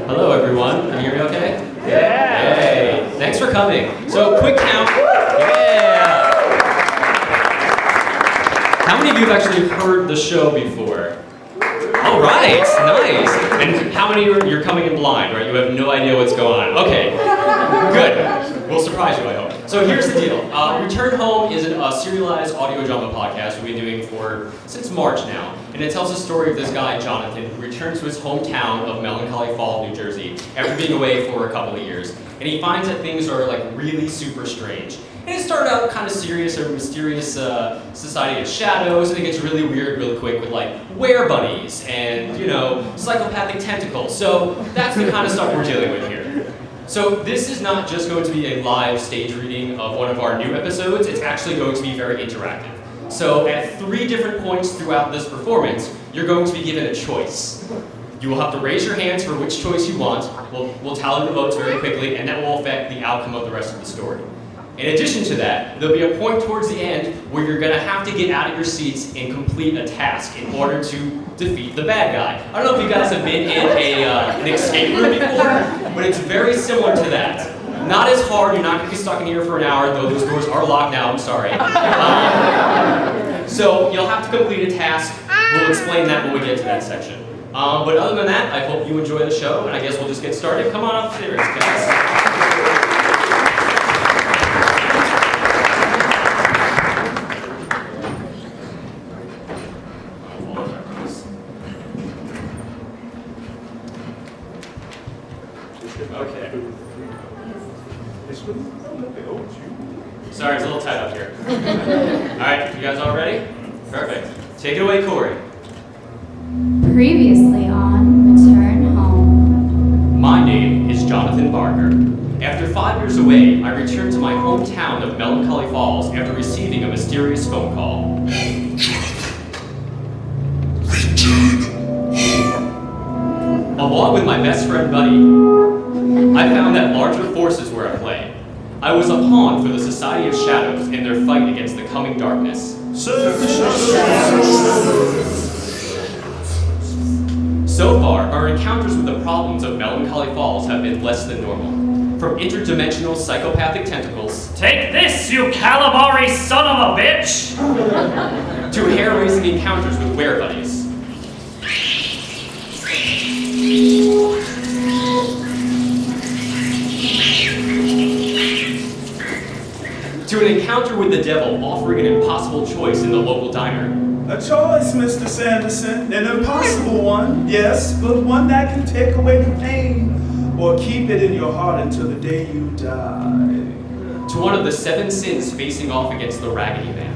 Hello, everyone. Can you hear me okay? Yeah! Hey, thanks for coming. So, quick count. Yeah! How many of you have actually heard the show before? All right, nice. And how many you're coming in blind, right? You have no idea what's going on. Okay, good. We'll surprise you, I hope. So here's the deal. Return Home is a serialized audio drama podcast we've been doing since March now. And it tells the story of this guy, Jonathan, who returns to his hometown of Melancholy Falls, New Jersey, after being away for a couple of years. And he finds that things are like really super strange. And it started out kind of serious, a mysterious society of shadows, and it gets really weird really quick with like were-bunnies and, psychopathic tentacles. So that's the kind of stuff we're dealing with here. So this is not just going to be a live stage reading of one of our new episodes, it's actually going to be very interactive. So at 3 different points throughout this performance, you're going to be given a choice. You will have to raise your hands for which choice you want. We'll tally the votes very quickly, and that will affect the outcome of the rest of the story. In addition to that, there'll be a point towards the end where you're going to have to get out of your seats and complete a task in order to defeat the bad guy. I don't know if you guys have been in an escape room before, but it's very similar to that. Not as hard, you're not going to be stuck in here for an hour, though those doors are locked now, I'm sorry. So you'll have to complete a task. We'll explain that when we get to that section. But other than that, I hope you enjoy the show, and I guess we'll just get started. Come on upstairs, guys. Sorry, it's a little tight up here. Alright, you guys all ready? Perfect. Take it away, Kori. Previously on Return Home. My name is Jonathan Barker. After 5 years away, I returned to my hometown of Melancholy Falls after receiving a mysterious phone call. Along with my best friend Buddy, I found that larger forces were at play. I was a pawn for the Society of Shadows in their fight against the coming darkness. So far, our encounters with the problems of Melancholy Falls have been less than normal. From interdimensional psychopathic tentacles, take this, you calamari son of a bitch! to hair-raising encounters with were-buddies. To an encounter with the devil offering an impossible choice in the local diner. A choice, Mr. Sanderson, an impossible one, yes, but one that can take away the pain or keep it in your heart until the day you die. To one of the 7 sins facing off against the Raggedy Man.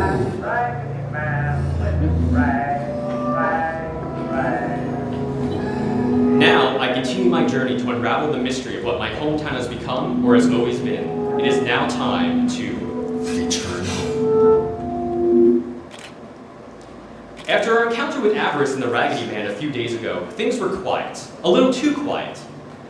Raggedy Man, Now, I continue my journey to unravel the mystery of what my hometown has become, or has always been. It is now time to return home. After our encounter with Avarice and the Raggedy Man a few days ago, things were quiet. A little too quiet.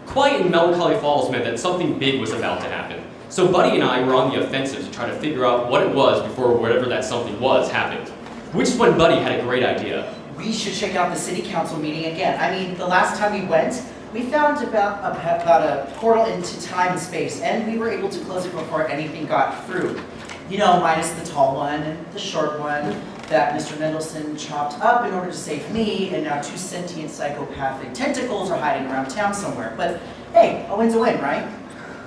Quiet in Melancholy Falls meant that something big was about to happen. So Buddy and I were on the offensive to try to figure out what it was before whatever that something was happened. Which is when Buddy had a great idea. We should check out the city council meeting again. I mean, the last time we went, we found about a portal into time and space, and we were able to close it before anything got through. Minus the tall one and the short one that Mr. Nettles chopped up in order to save me, and now 2 sentient psychopathic tentacles are hiding around town somewhere. But hey, a win's a win, right?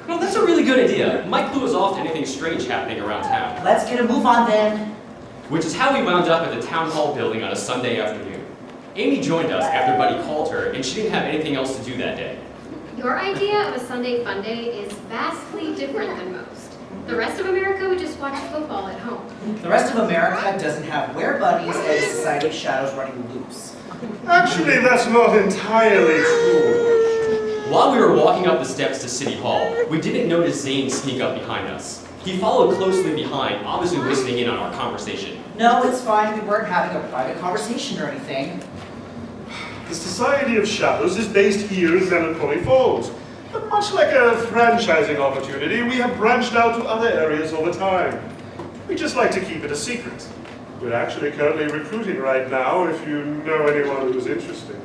Well, that's a really good idea. Might clue us off to anything strange happening around town. Let's get a move on then. Which is how we wound up at the town hall building on a Sunday afternoon. Amy joined us after Buddy called her, and she didn't have anything else to do that day. Your idea of a Sunday fun day is vastly different than most. The rest of America would just watch football at home. The rest of America doesn't have were-buddies and a Society of Shadows running loose. Actually, that's not entirely true. While we were walking up the steps to City Hall, we didn't notice Zane sneak up behind us. He followed closely behind, obviously listening in on our conversation. No, it's fine. We weren't having a private conversation or anything. The Society of Shadows is based here in Melancholy Falls. But much like a franchising opportunity, we have branched out to other areas over time. We just like to keep it a secret. We're actually currently recruiting right now if you know anyone who's interested.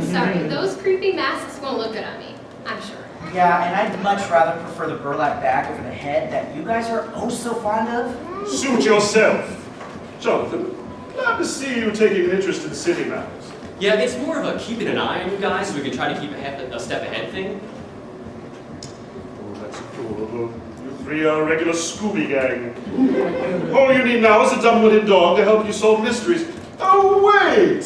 Sorry, those creepy masks won't look good on me, I'm sure. Yeah, and I'd much rather prefer the burlap bag over the head that you guys are oh so fond of. Suit yourself. Jonathan, glad to see you taking an interest in city matters. Yeah, it's more of a keeping an eye on you guys so we can try to keep a step ahead thing. Oh, that's adorable. You three are a regular Scooby gang. All you need now is a dumb-witted dog to help you solve mysteries. Oh, wait!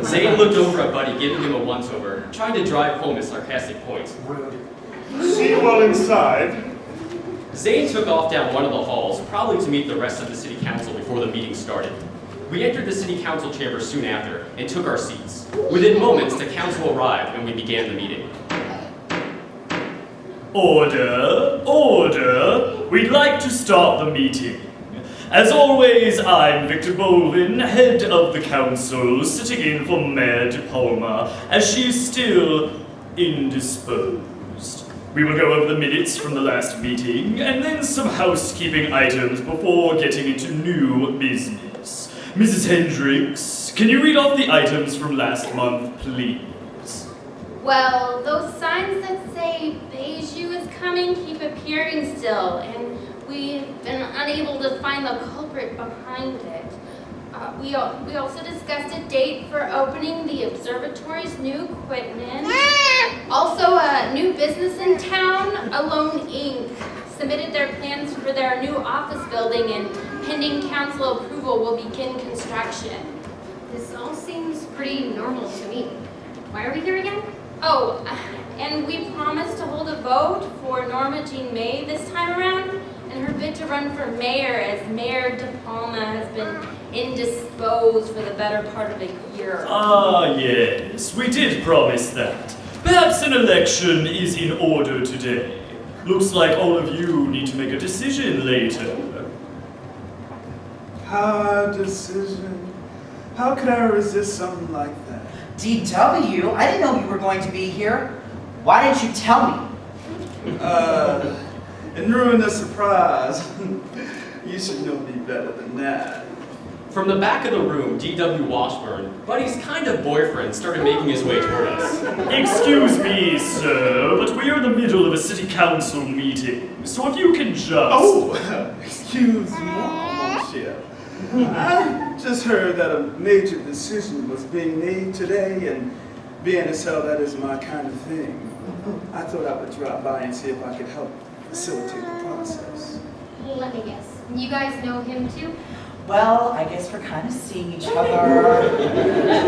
Zane looked over at Buddy, giving him a once-over, trying to drive home his sarcastic point. See you all inside. Zane took off down one of the halls, probably to meet the rest of the city council before the meeting started. We entered the city council chamber soon after and took our seats. Within moments, the council arrived and we began the meeting. Order, order. We'd like to start the meeting. As always, I'm Victor Bolvin, head of the council, sitting in for Mayor De Palma, as she's still indisposed. We will go over the minutes from the last meeting, and then some housekeeping items before getting into new business. Mrs. Hendricks, can you read off the items from last month, please? Well, those signs that say Beiju is coming keep appearing still, and we've been unable to find the culprit behind it. We also discussed a date for opening the observatory's new equipment. Also, a new business in town, Alone Inc., submitted their plans for their new office building, and pending council approval will begin construction. This all seems pretty normal to me. Why are we here again? Oh, and we promised to hold a vote for Norma Jean May this time around, and her bid to run for mayor, as Mayor De Palma has been indisposed for the better part of a year. Ah, yes, we did promise that. Perhaps an election is in order today. Looks like all of you need to make a decision later. Hard decision. How could I resist something like that? DW, I didn't know you were going to be here. Why didn't you tell me? And ruin the surprise. You should know me better than that. From the back of the room, D.W. Washburn, Buddy's kind of boyfriend, started making his way toward us. Excuse me, sir, but we are in the middle of a city council meeting, so if you can just... Oh, excuse me, monsieur. I just heard that a major decision was being made today, and being as hell that is my kind of thing, I thought I would drop by and see if I could help facilitate the process. Let me guess. You guys know him too? Well, I guess we're kind of seeing each other.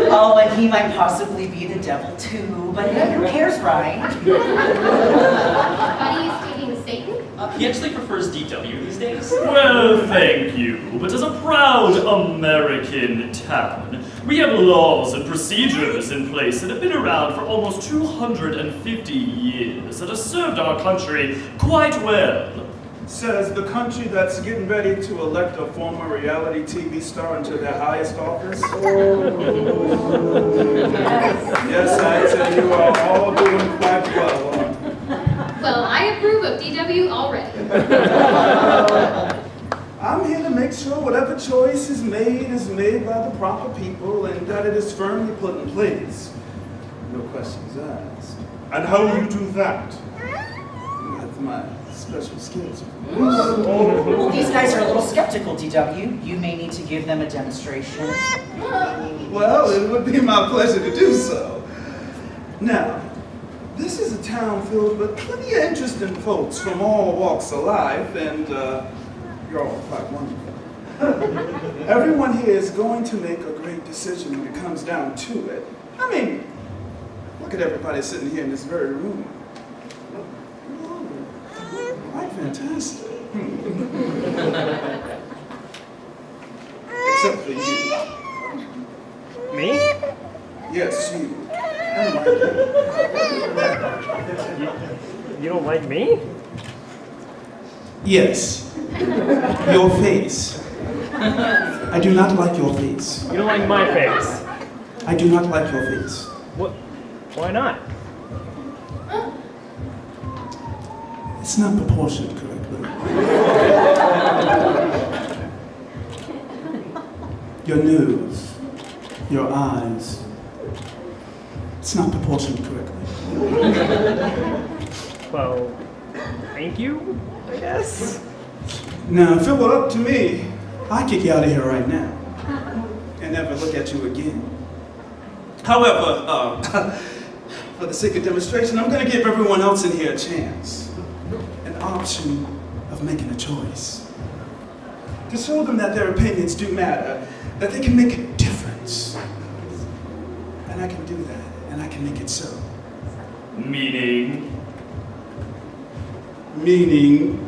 Oh, and he might possibly be the devil too, but hey, who cares, right? Buddy is dating Satan? He actually prefers D.W. these days. Well, thank you, but as a proud American town, we have laws and procedures in place that have been around for almost 250 years that have served our country quite well. Says the country that's getting ready to elect a former reality TV star into their highest office. Yes, I tell you are all doing quite well. Well, I approve of DW already. I'm here to make sure whatever choice is made by the proper people and that it is firmly put in place. No questions asked. And how will you do that? With my special skills. Well, these guys are a little skeptical, DW. You may need to give them a demonstration. Well, it would be my pleasure to do so. Now, this is a town filled with plenty of interesting folks from all walks of life, and you're all quite wonderful. Everyone here is going to make a great decision when it comes down to it. I mean, look at everybody sitting here in this very room. Quite fantastic. Except for you. Me? Yes, you. You don't like me? Yes. Your face. I do not like your face. You don't like my face? I do not like your face. What? Why not? It's not proportioned correctly. your nose, your eyes. It's not proportioned correctly. Well, thank you, I guess. Now, if it were up to me, I'd kick you out of here right now and never look at you again. However, for the sake of demonstration, I'm going to give everyone else in here a chance, an option of making a choice. To show them that their opinions do matter, that they can make a difference. And I can do that, and I can make it so. Meaning? Meaning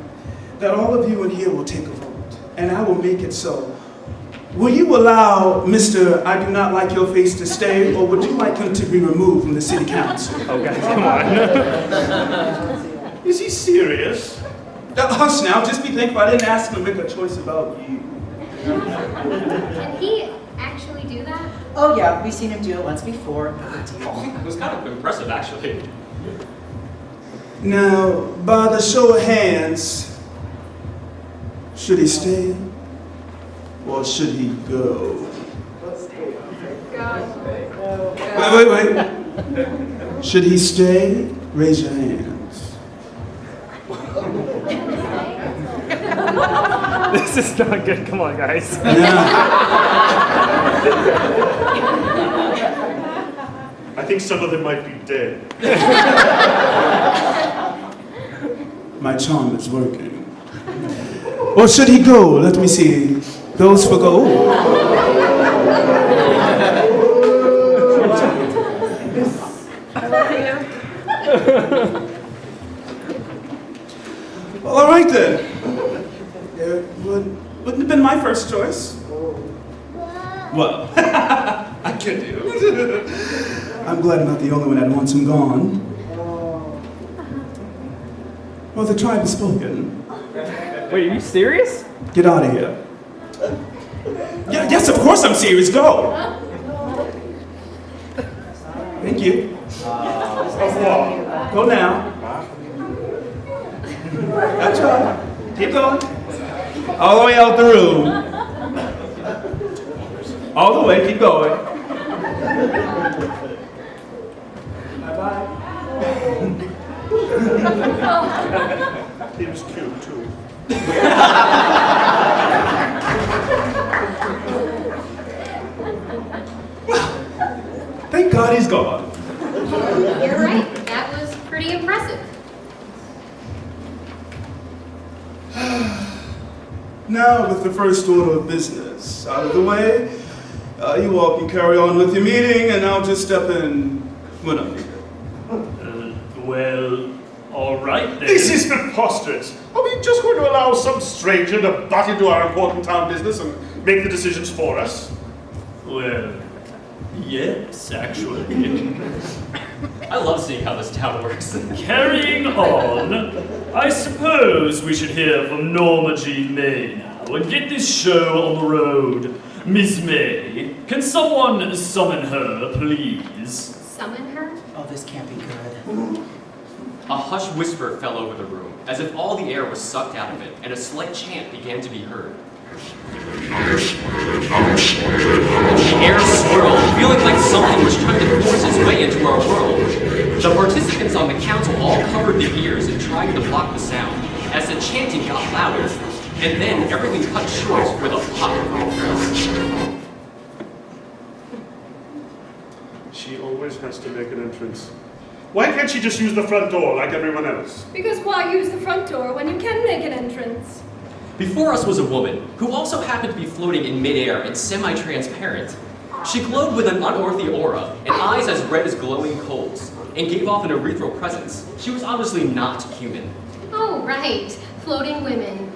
that all of you in here will take a vote, and I will make it so. Will you allow Mr. I do not like your face to stay, or would you like him to be removed from the city council? Oh, guys, come on. Is he serious? Hush now, just be thankful I didn't ask him to make a choice about you. Can he actually do that? Oh yeah, we've seen him do it once before. No big deal. It was kind of impressive, actually. Now, by the show of hands, should he stay or should he go? Wait. Should he stay? Raise your hands. This is not good. Come on, guys. Now, I think some of them might be dead. my charm is working. Or should he go? Let me see. Goes for gold. Well, all right then. It wouldn't have been my first choice. Well, I can do. I'm glad I'm not the only one that wants him gone. Well, the tribe has spoken. Wait, are you serious? Get out of here. Yes, of course I'm serious. Go. Thank you. Go now. That's right. Keep going. All the way out the room. All the way. Keep going. Bye-bye. He was cute too. Thank God he's gone. You're right. That was pretty impressive. Now, with the first order of business out of the way, you all can carry on with your meeting, and I'll just step in when I'm needed. Well, all right then. This is preposterous. Are we just going to allow some stranger to butt into our important town business and make the decisions for us? Well, yes, actually. I love seeing how this town works. Carrying on, I suppose we should hear from Norma Jean May now and get this show on the road. Miss May, can someone summon her, please? Summon her? Oh, this can't be good. A hushed whisper fell over the room, as if all the air was sucked out of it, and a slight chant began to be heard. The air swirled, feeling like something was trying to force its way into our world. The participants on the council all covered their ears and tried to block the sound, as the chanting got louder, and then everything cut short with a pop. She always has to make an entrance. Why can't she just use the front door like everyone else? Because why use the front door when you can make an entrance? Before us was a woman, who also happened to be floating in midair and semi-transparent. She glowed with an unearthly aura, and eyes as red as glowing coals, and gave off an ethereal presence. She was obviously not human. Oh, right. Floating women.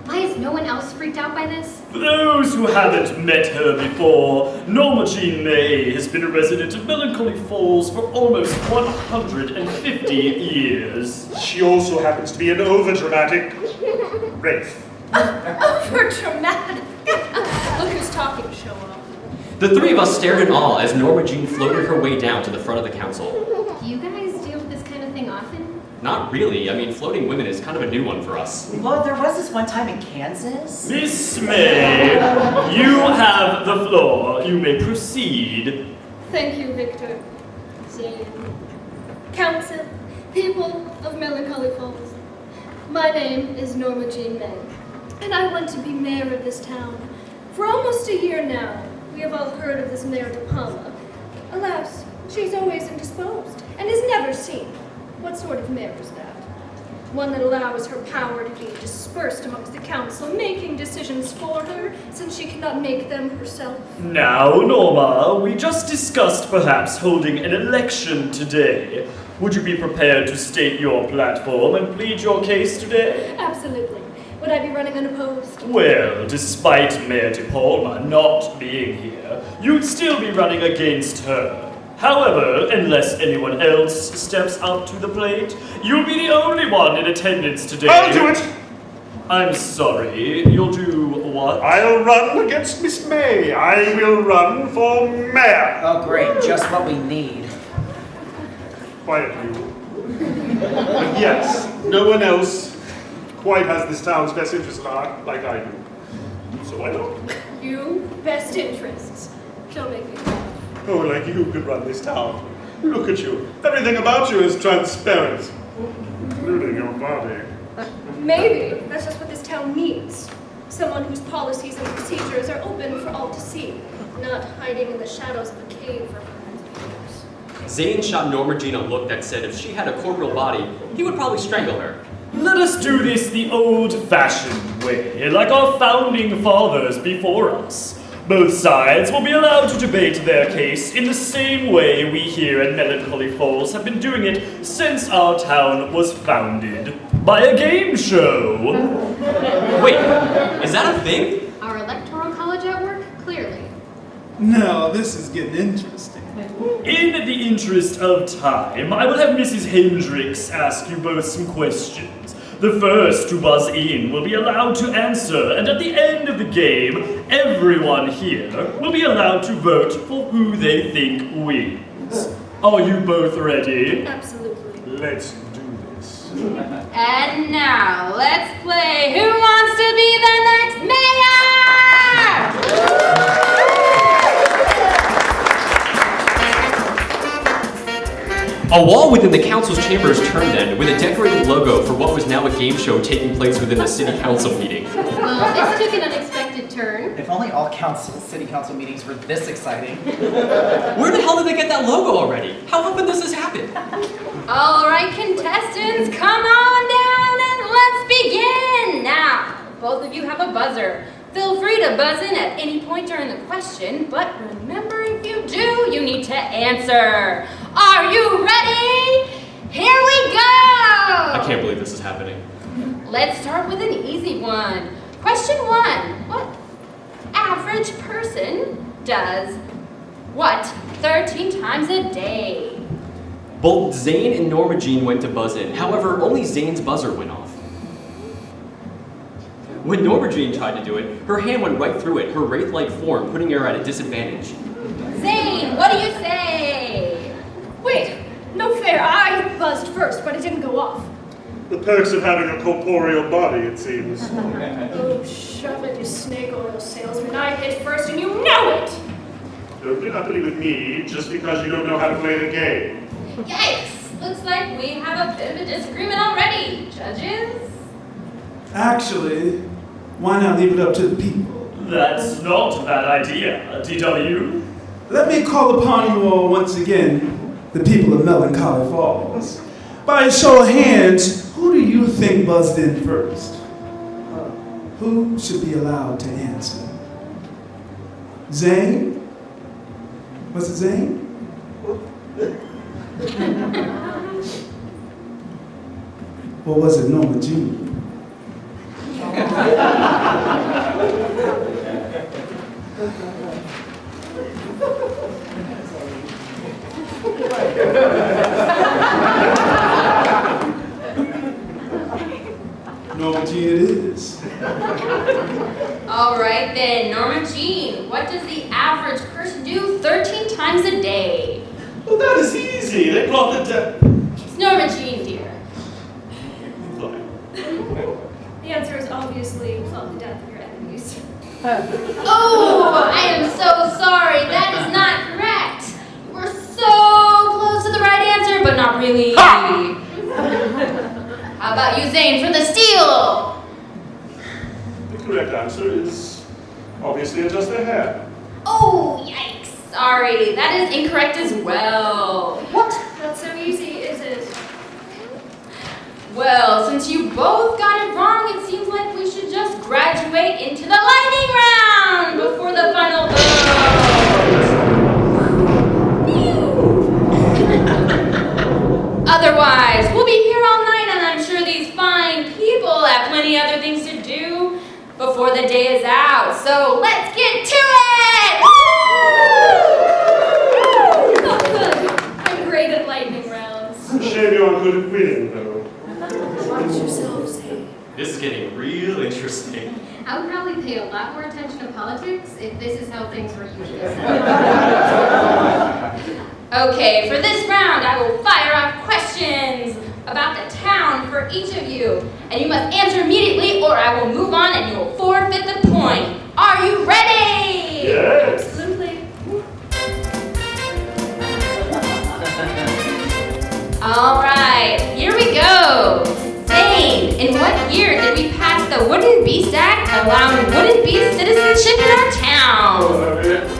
Why is no one else freaked out by this? For those who haven't met her before, Norma Jean May has been a resident of Melancholy Falls for almost 150 years. She also happens to be an overdramatic wraith. Over dramatic. Look who's talking, show off. The three of us stared in awe as Norma Jean floated her way down to the front of the council. Do you guys deal with this kind of thing often? Not really. I mean, floating women is kind of a new one for us. Well, there was this one time in Kansas. Miss May, you have the floor. You may proceed. Thank you, Victor. Zane. Council, people of Melancholy Falls. My name is Norma Jean May, and I want to be mayor of this town. For almost a year now, we have all heard of this Mayor De Palma. Alas, she's always indisposed, and is never seen. What sort of mayor is that? One that allows her power to be dispersed amongst the council, making decisions for her, since she cannot make them herself. Now, Norma, we just discussed perhaps holding an election today. Would you be prepared to state your platform and plead your case today? Absolutely. Would I be running unopposed? Well, despite Mayor De Palma not being here, you'd still be running against her. However, unless anyone else steps up to the plate, you'll be the only one in attendance today. I'll do it! I'm sorry, you'll do what? I'll run against Miss May. I will run for mayor. Oh, great. Just what we need. Quiet, you. But yes, no one else quite has this town's best interest at heart like I do. So I don't. You, best interests. Don't make me laugh. Oh, like you could run this town. Look at you. Everything about you is transparent, including your body. Maybe that's just what this town needs. Someone whose policies and procedures are open for all to see, not hiding in the shadows of a cave for hundreds of years. Zane shot Norma Jean a look that said if she had a corporeal body, he would probably strangle her. Let us do this the old-fashioned way, like our founding fathers before us. Both sides will be allowed to debate their case in the same way we here at Melancholy Falls have been doing it since our town was founded, by a game show. Wait, is that a thing? Our electoral college at work? Clearly. Now, this is getting interesting. In the interest of time, I will have Mrs. Hendricks ask you both some questions. The first to buzz in will be allowed to answer, and at the end of the game, everyone here will be allowed to vote for who they think wins. Are you both ready? Absolutely. Let's do this. And now, let's play Who Wants to Be the Next Mayor? A wall within the council's chambers turned then, with a decorated logo for what was now a game show taking place within a city council meeting. Well, this took an unexpected turn. If only all city council meetings were this exciting. Where the hell did they get that logo already? How often does this happen? All right, contestants, come on down and let's begin. Now, both of you have a buzzer. Feel free to buzz in at any point during the question, but remember, if you do, you need to answer. Are you ready? Here we go! I can't believe this is happening. Let's start with an easy one. Question 1. What average person does what 13 times a day? Both Zane and Norma Jean went to buzz in. However, only Zane's buzzer went off. When Norma Jean tried to do it, her hand went right through it, her wraith-like form, putting her at a disadvantage. Zane, what do you say? Wait, no fair. I buzzed first, but it didn't go off. The perks of having a corporeal body, it seems. Oh, shove it, you snake oil salesman. I hit first and you know it! Don't get uppity with me just because you don't know how to play the game. Yikes! Looks like we have a bit of a disagreement already, judges. Actually, why not leave it up to the people? That's not a bad idea, DW. Let me call upon you all once again, the people of Melancholy Falls. By a show of hands, who do you think buzzed in first? Who should be allowed to answer? Zane? Was it Zane? Or was it Norma Jean? Norma Jean it is. All right then, Norma Jean, what does the average person do 13 times a day? Well, that is easy. They brought the It's Norma Jean, dear. obviously plot the death of your enemies. Oh, I am so sorry. That is not correct. We're so close to the right answer, but not really. How about you, Zane, for the steal? The correct answer is obviously just a hair. Oh, yikes. Sorry, that is incorrect as well. What? Not so easy, is it? Well, since you both got it wrong, it seems like we should just graduate into the lightning round before the final vote. Otherwise, we'll be here all night, and I'm sure these fine people have plenty other things to do before the day is out. So let's get to it! Not good. I'm great at lightning rounds. Shame you aren't good at winning, though. Watch yourself, Zane. This is getting real interesting. I would probably pay a lot more attention to politics if this is how things were usually set. Okay, for this round, I will fire off questions about the town for each of you. And you must answer immediately or I will move on and you will forfeit the point. Are you ready? Yes. Absolutely. All right, here we go. Zane, in what year did we pass the Wooden Beast Act allowing Wooden Beast citizenship in our town?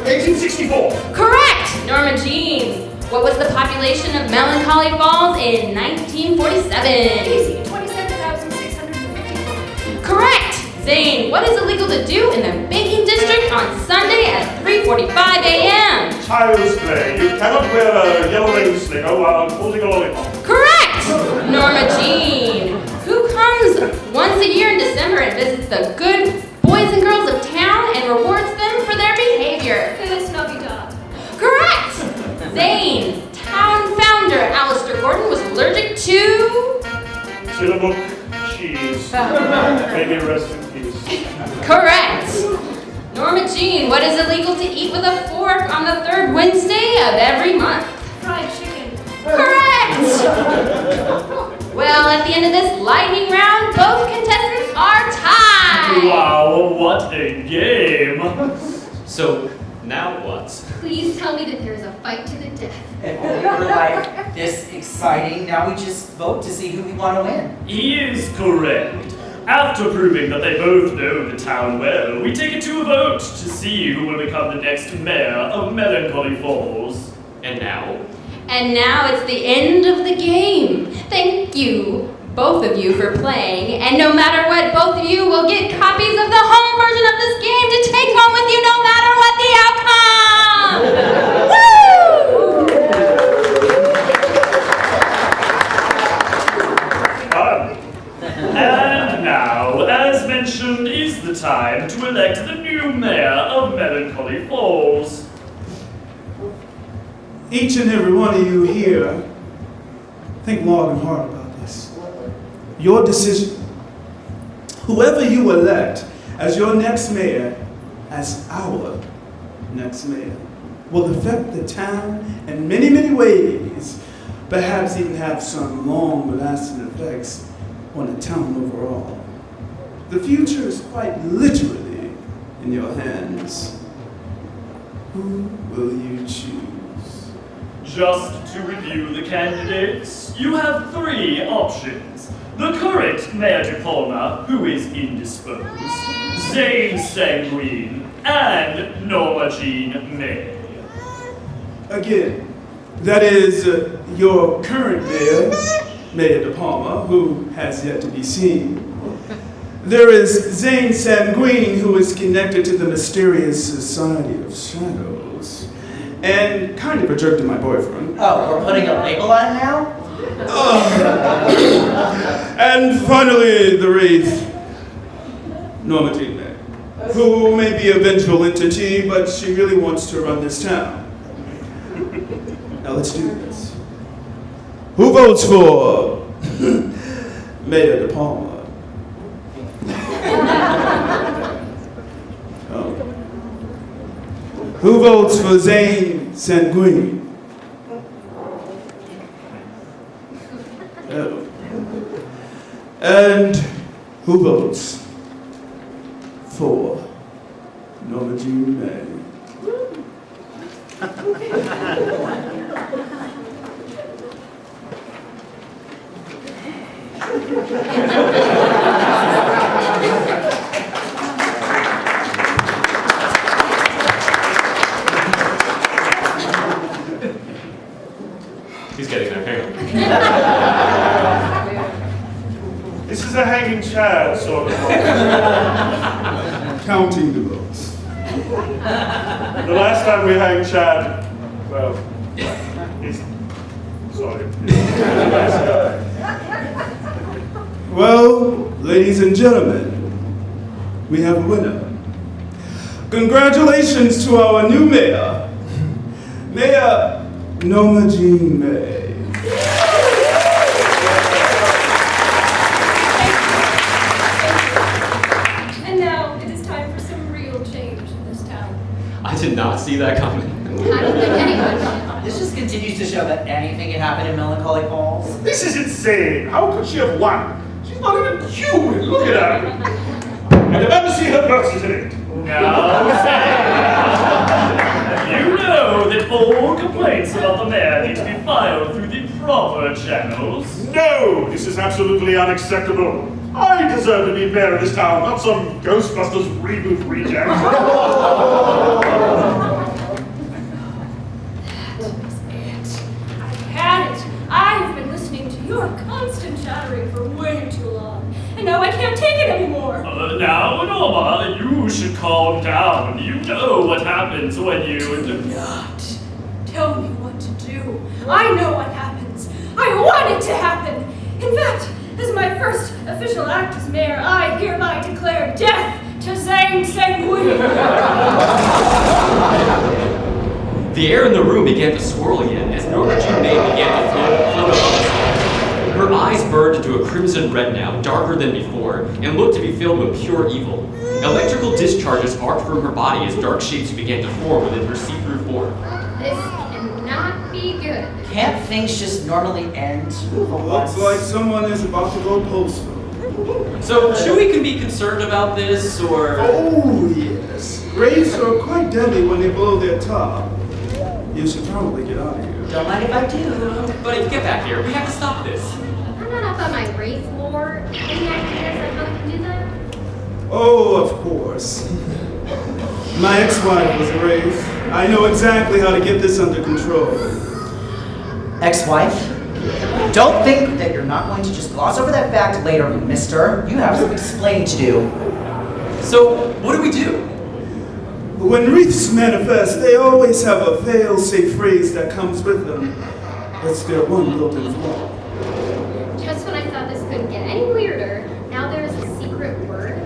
1864. Correct! Norma Jean. What was the population of Melancholy Falls in 1947? Easy. 27,654. Correct! Zane, what is illegal to do in the baking district on Sunday at 3:45 a.m.? Child's play. You cannot wear a yellow ring slinger while holding a lollipop. Correct! Norma Jean. Who comes once a year in December and visits the good boys and girls of town and rewards them for their behavior? Phyllis Navidad. Correct! Zane, town founder Alistair Gordon was allergic to... Tillamook cheese. Maybe rest in peace. Correct! Norma Jean, what is illegal to eat with a fork on the third Wednesday of every month? Fried chicken. Correct! Well, at the end of this lightning round, both contestants are tied! Wow, what a game! So, now what? Please tell me that there is a fight to the death. If only it were like this exciting, now we just vote to see who we want to win. He is correct. After proving that they both know the town well, we take it to a vote to see who will become the next mayor of Melancholy Falls. And now? And now it's the end of the game. Thank you, both of you, for playing. And no matter what, both of you will get copies of the home version of this game to take home with you no matter what the outcome! Woo! And now, as mentioned, is the time to elect the new mayor of Melancholy Falls. Each and every one of you here, think long and hard about this. Your decision, whoever you elect as your next mayor, as our next mayor, will affect the town in many, many ways, perhaps even have some long-lasting effects on the town overall. The future is quite literally in your hands. Who will you choose? Just to review the candidates, you have 3 options. The current Mayor de Palma, who is indisposed, Zane Sanguine, and Norma Jean May. Again, that is your current mayor, Mayor de Palma, who has yet to be seen. There is Zane Sanguine, who is connected to the mysterious Society of Shadows, and kind of a jerk to my boyfriend. Oh, we're putting a label on it now? And finally, the wraith, Norma Jean May, who may be a vengeful entity, but she really wants to run this town. Now let's do this. Who votes for Mayor de Palma? Oh. Who votes for Zane Sanguine? Oh. And who votes for Norma Jean May. He's getting there. Hang on. This is a hanging chad sort of moment. Counting the votes. The last time we hanged Chad, well, he's sorry. He's a nice guy. Well, ladies and gentlemen, we have a winner. Congratulations to our new mayor, Mayor Norma Jean May. And now it is time for some real change in this town. I did not see that coming. I don't think anyone did. This just continues to show that anything can happen in Melancholy Falls. This is insane. How could she have won? She's not even human. Look at her. I've never seen her birth certificate. Now, you know that all complaints about the mayor need to be filed through the proper channels. No, this is absolutely unacceptable. I deserve to be mayor of this town, not some Ghostbusters reboot reject. That is it. I've had it. I've been listening to your constant chattering for way too long. And now I can't take it anymore. Now, Norma, you should calm down. You know what happens when you... Do not tell me what to do. I know what happens. I want it to happen. In fact, as my first official act as mayor, I hereby declare death to Zhang Senghui. The air in the room began to swirl again as Norma Jean May began to float above us. Her eyes burned into a crimson red now, darker than before, and looked to be filled with pure evil. Electrical discharges arced from her body as dark shapes began to form within her see-through form. This cannot be good. Can't things just normally end? Looks like someone is about to go postal. So, should we be concerned about this, or...? Oh, yes. Graves are quite deadly when they blow their top. You should probably get out of here. Don't mind if I do. Buddy, get back here. We have to stop this. I'm not up on my wraith lore. Any ideas on how we can do that? Oh, of course. My ex-wife was a wraith. I know exactly how to get this under control. Ex-wife? Don't think that you're not going to just gloss over that fact later, mister. You have some explaining to do. So, what do we do? When wreaths manifest, they always have a fail-safe phrase that comes with them. It's their one built-in flaw. Just when I thought this couldn't get any weirder, now there's a secret word.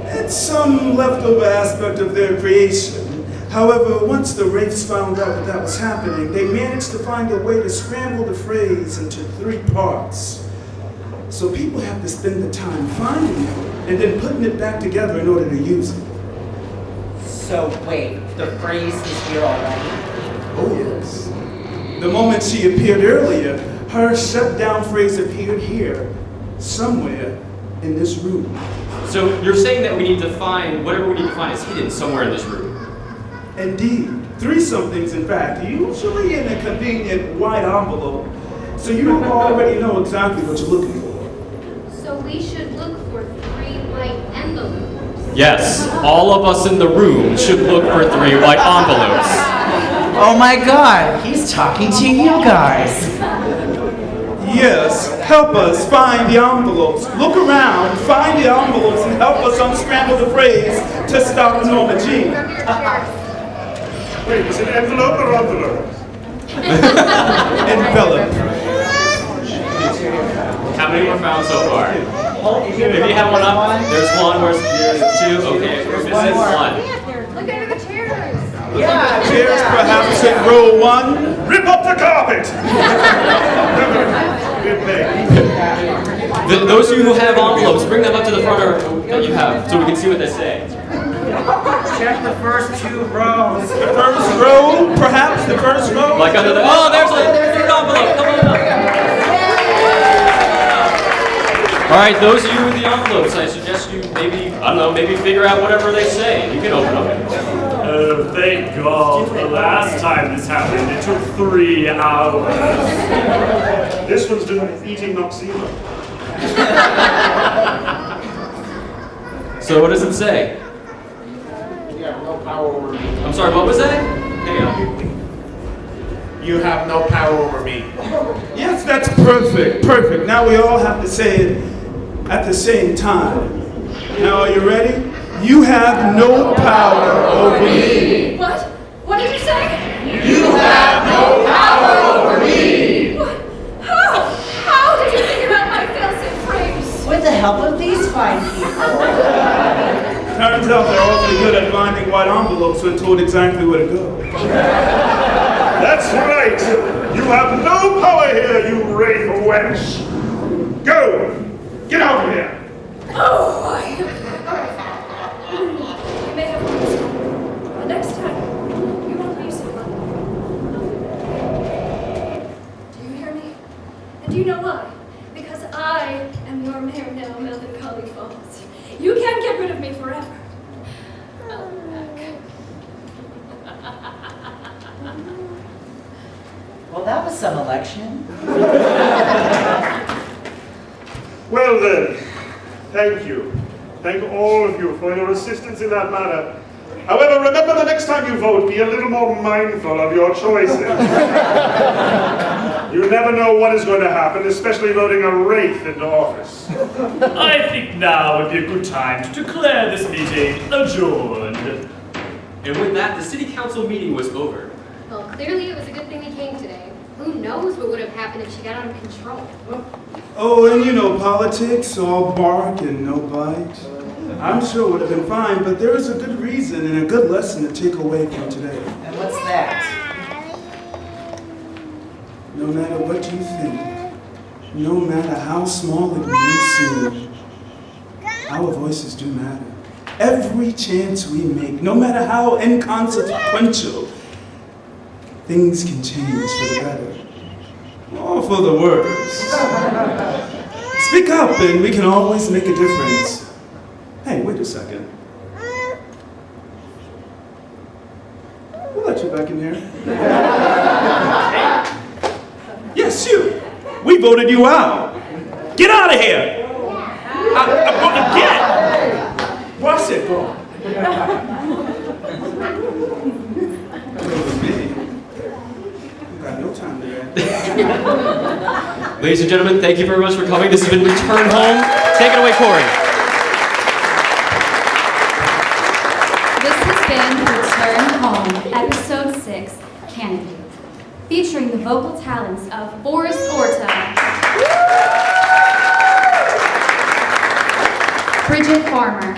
It's some leftover aspect of their creation. However, once the wraiths found out that was happening, they managed to find a way to scramble the phrase into 3 parts. So people have to spend the time finding it and then putting it back together in order to use it. So wait, the phrase is here already? Oh yes. The moment she appeared earlier, her shutdown phrase appeared here, somewhere in this room. So, you're saying that we need to find, whatever we need to find is hidden somewhere in this room? Indeed. 3 somethings, in fact, usually in a convenient white envelope, so you already know exactly what you're looking for. So we should look for 3 white envelopes. Yes, all of us in the room should look for 3 white envelopes. Oh my god, he's talking to you guys. Yes, help us find the envelopes. Look around, find the envelopes, and help us unscramble the phrase to stop Norma Jean. Wait, is it envelope or envelope? Envelop. How many were found so far? If you have one up, there's 1, there's 2, okay, we're missing 1. Look under the chairs. Yeah. Chairs perhaps in row 1. Rip up the carpet! Those of you who have envelopes, bring them up to the front that you have, so we can see what they say. Check the first 2 rows. The first row, perhaps the first row. Like under the, oh, there's a 3rd envelope, come on up. right, those of you with the envelopes, I suggest you maybe, I don't know, maybe figure out whatever they say. You can open them. Oh, thank God. The last time this happened, it took 3 hours. This one's been eating Noxema. So what does it say? You have no power over me. I'm sorry, what was that? Hang on. You have no power over me. Yes, that's perfect, perfect. Now we all have to say it at the same time. Now, are you ready? You have no power over me. What? What did you say? You have no power over me. What? How? How did you figure out my failsafe phrase? With the help of these fine people. Turns out they're awfully good at finding white envelopes when told exactly where to go. That's right. You have no power here, you wraith wench. Go. Get out of here. Oh, all right. You may have reason. But next time, you won't be so lucky. Do you hear me? And do you know why? Because I am your mayor now, Melancholy Falls. You can't get rid of me forever. I'll be back. Well, that was some election. Well then, thank you. Thank all of you for your assistance in that matter. However, remember the next time you vote, be a little more mindful of your choices. You never know what is going to happen, especially voting a wraith into office. I think now would be a good time to declare this meeting adjourned. And with that, the city council meeting was over. Well, clearly it was a good thing he came today. Who knows what would have happened if she got out of control? Oh, and you know, politics, all bark and no bite. I'm sure it would have been fine, but there is a good reason and a good lesson to take away from today. And what's that? No matter what you think, no matter how small it may seem, our voices do matter. Every chance we make, no matter how inconsequential, things can change for the better, or for the worse. Speak up and we can always make a difference. Hey, wait a second. Who let you back in here? Yes, you. We voted you out. Get out of here. I'm going to get. Watch it, bro. No time today. Ladies and gentlemen, thank you very much for coming. This has been Return Home. Take it away, Kori. This has been Return Home, Episode 6, Canopy, featuring the vocal talents of Forrest Orta, Bridget Farmer,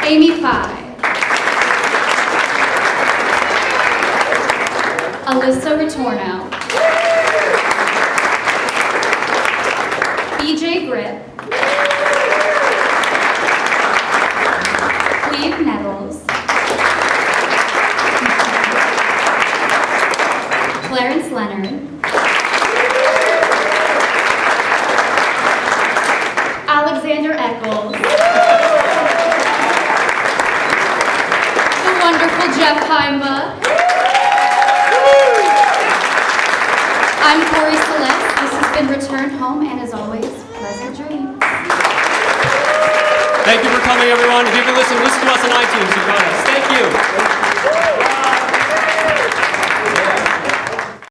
Amy Five, Alyssa Rittorno, BJ Grip, Cleve Nettles, Clarence Leonard, Alexander Echols, the wonderful Jeff Heimbuch. I'm Kori Celeste. This has been Return Home, and as always, pleasant dreams. Thank you for coming, everyone. If you can listen to us on iTunes, you got us. Thank you.